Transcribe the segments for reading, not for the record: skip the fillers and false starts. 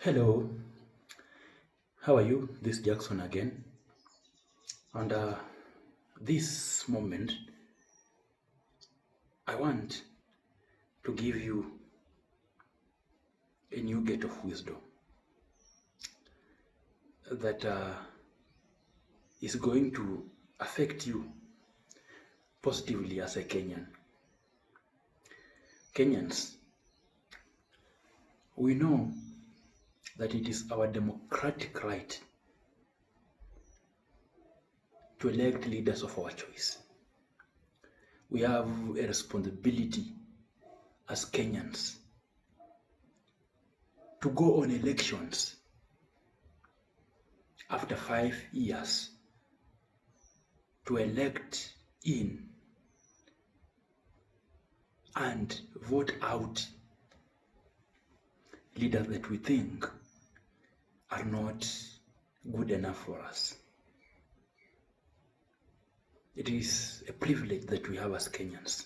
Hello, how are you? This is Jackson again. And this moment, I want to give you a new gate of wisdom that is going to affect you positively as a Kenyan. Kenyans, we know that it is our democratic right to elect leaders of our choice. We have a responsibility as Kenyans to go on elections after 5 years to elect in and vote out leaders that we think are not good enough for us. It is a privilege that we have as Kenyans.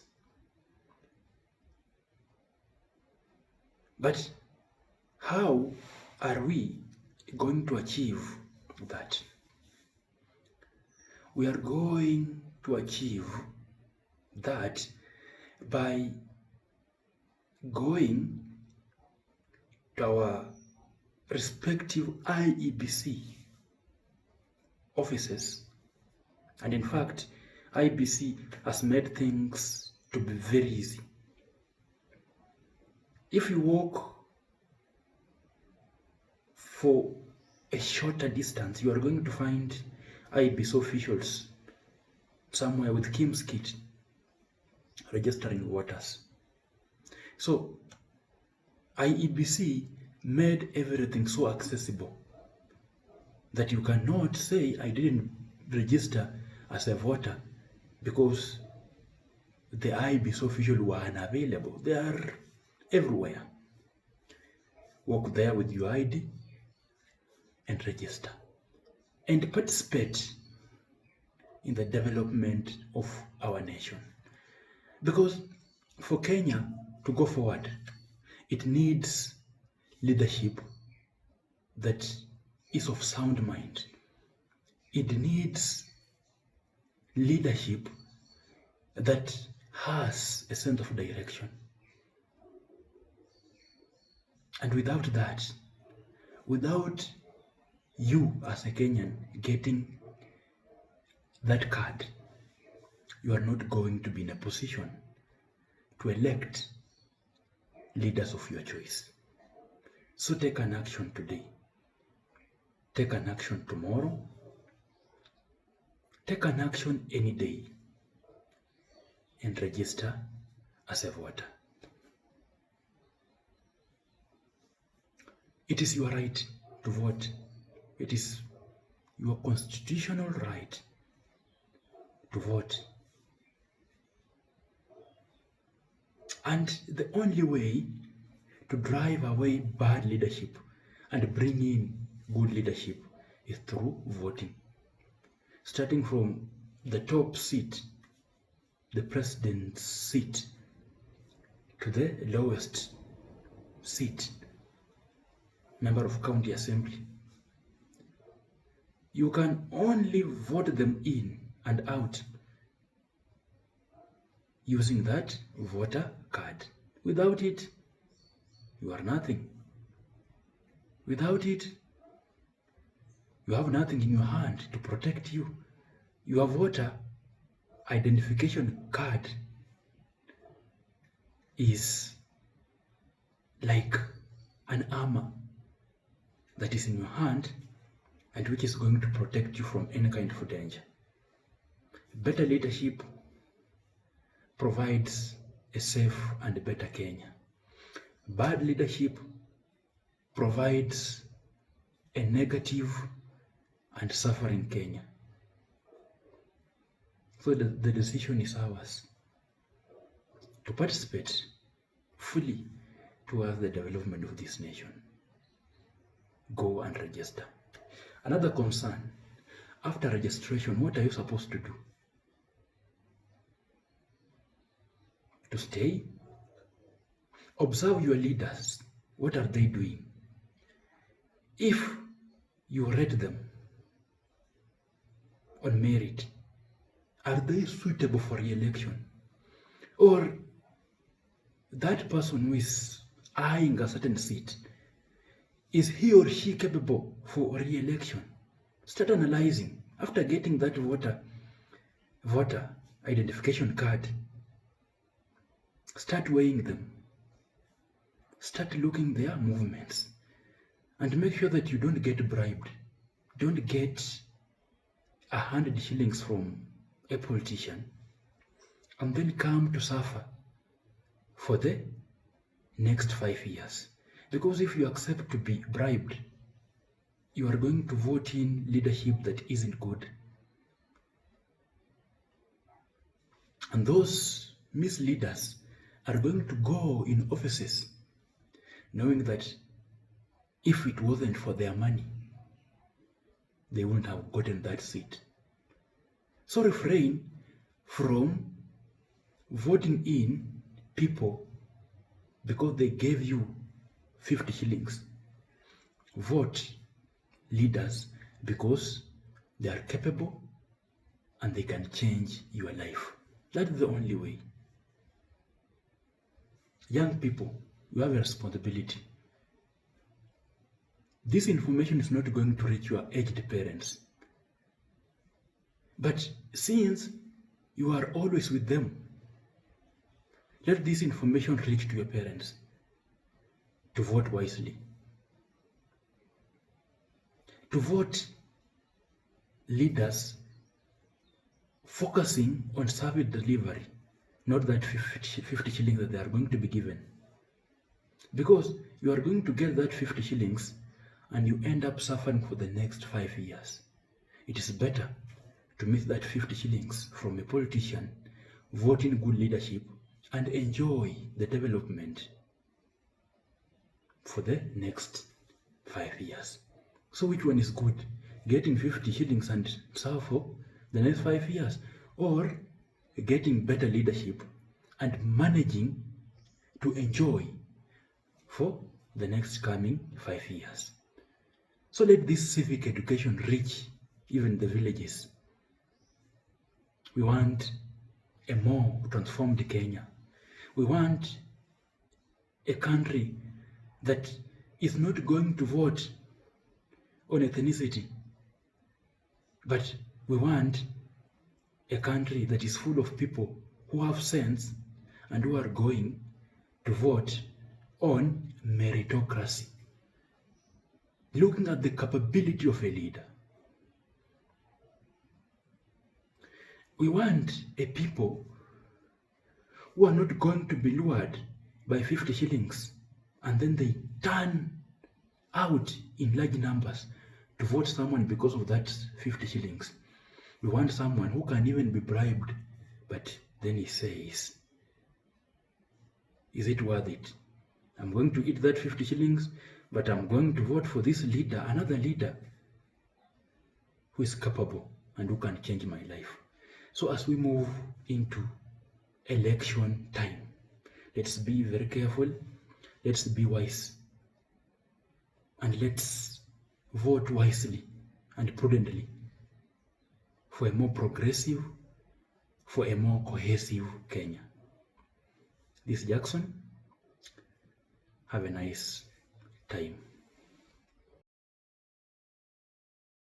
But how are we going to achieve that? We are going to achieve that by going to our respective IEBC offices. And in fact, IEBC has made things to be very easy. If you walk for a shorter distance, you are going to find IEBC officials somewhere with Kim's kit registering voters. So IEBC made everything so accessible that you cannot say I didn't register as a voter because the IEBC officials were unavailable. They are everywhere. Walk there with your ID and register and participate in the development of our nation. Because for Kenya to go forward, it needs leadership that is of sound mind. It needs leadership that has a sense of direction. And without that, without you as a Kenyan getting that card, you are not going to be in a position to elect leaders of your choice. So take an action today. Take an action tomorrow. Take an action any day and register as a voter. It is your right to vote. It is your constitutional right to vote. And the only way to drive away bad leadership and bring in good leadership is through voting. Starting from the top seat, the president's seat, to the lowest seat, member of county assembly. You can only vote them in and out using that voter card. Without it, you are nothing. Without it, you have nothing in your hand to protect you. Your voter identification card is like an armor that is in your hand and which is going to protect you from any kind of danger. Better leadership provides a safe and better Kenya. Bad leadership provides a negative and suffering Kenya. So the decision is ours to participate fully towards the development of this nation. Go and register. Another concern, after registration, what are you supposed to do? To stay? Observe your leaders. What are they doing? if you rate them on merit, are they suitable for re-election? Or that person who is eyeing a certain seat, is he or she capable for re-election? Start analyzing. After getting that voter identification card, start weighing them. Start looking their movements. And make sure that you don't get bribed. Don't get 100 shillings from a politician and then come to suffer for the next 5 years. Because if you accept to be bribed, you are going to vote in leadership that isn't good. And those misleaders are going to go in offices knowing that if it wasn't for their money, they wouldn't have gotten that seat. So refrain from voting in people because they gave you 50 shillings. Vote leaders because they are capable and they can change your life. That's the only way. Young people, you have a responsibility. This information is not going to reach your aged parents. But since you are always with them, let this information reach to your parents to vote wisely. To vote leaders focusing on service delivery, not that 50 shillings that they are going to be given. Because you are going to get that 50 shillings and you end up suffering for the next 5 years. It is better to miss that 50 shillings from a politician, vote in good leadership, and enjoy the development for the next 5 years. So which one is good? Getting 50 shillings and serve for the next 5 years, or getting better leadership and managing to enjoy for the next coming 5 years. So let this civic education reach even the villages. We want a more transformed Kenya. We want a country that is not going to vote on ethnicity, but we want a country that is full of people who have sense and who are going to vote on meritocracy, looking at the capability of a leader. We want a people who are not going to be lured by 50 shillings and then they turn out in large numbers to vote someone because of that 50 shillings. We want someone who can even be bribed, but then he says, is it worth it? I'm going to eat that 50 shillings, but I'm going to vote for this leader, another leader who is capable and who can change my life. So as we move into election time, let's be very careful, let's be wise, and let's vote wisely and prudently for a more progressive, for a more cohesive Kenya. This is Jackson. Have a nice time.